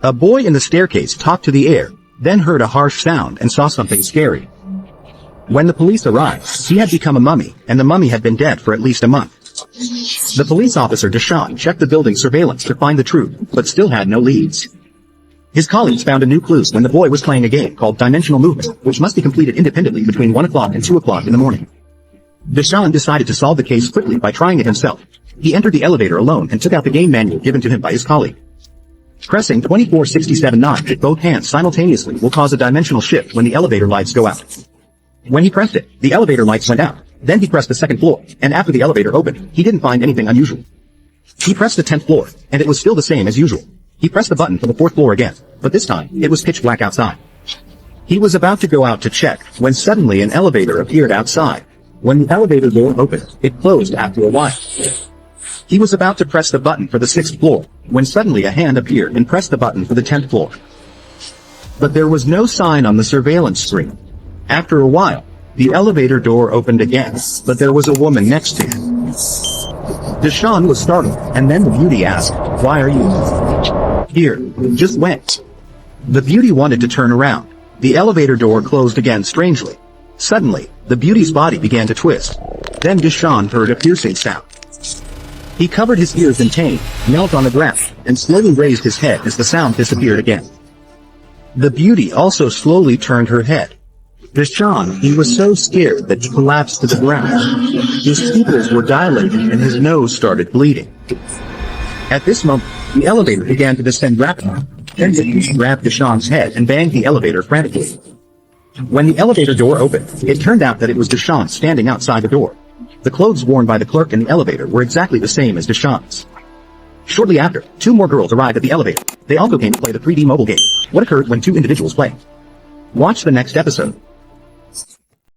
A boy in the staircase talked to the air, then heard a harsh sound and saw something scary. When the police arrived, he had become a mummy, and the mummy had been dead for at least a month. The police officer Deshaun checked the building surveillance to find the truth, but still had no leads. His colleagues found a new clue when the boy was playing a game called Dimensional Movement, which must be completed independently between 1 o'clock and 2 o'clock in the morning. Deshaun decided to solve the case quickly by trying it himself. He entered the elevator alone and took out the game manual given to him by his colleague. Pressing 24-67-9 with both hands simultaneously will cause a dimensional shift when the elevator lights go out. When he pressed it, the elevator lights went out. Then he pressed the second floor, and after the elevator opened, he didn't find anything unusual. He pressed the 10th floor, and it was still the same as usual. He pressed the button for the 4th floor again, but this time, it was pitch black outside. He was about to go out to check, when suddenly an elevator appeared outside. When the elevator door opened, it closed after a while. He was about to press the button for the 6th floor, when suddenly a hand appeared and pressed the button for the 10th floor. But there was no sign on the surveillance screen. After a while, the elevator door opened again, but there was a woman next to him. Deshaun was startled, and then the beauty asked, "Why are you here? Just went." The beauty wanted to turn around. The elevator door closed again strangely. Suddenly, the beauty's body began to twist. Then Deshaun heard a piercing sound. He covered his ears in pain, knelt on the ground, and slowly raised his head as the sound disappeared again. The beauty also slowly turned her head. Deshaun, he was so scared that he collapsed to the ground. His pupils were dilated and his nose started bleeding. At this moment, the elevator began to descend rapidly. Then the beauty grabbed Deshaun's head and banged the elevator frantically. When the elevator door opened, it turned out that it was Deshaun standing outside the door. The clothes worn by the clerk in the elevator were exactly the same as Deshaun's. Shortly after, 2 more girls arrived at the elevator. They also came to play the 3D mobile game. What occurred when 2 individuals play? Watch the next episode.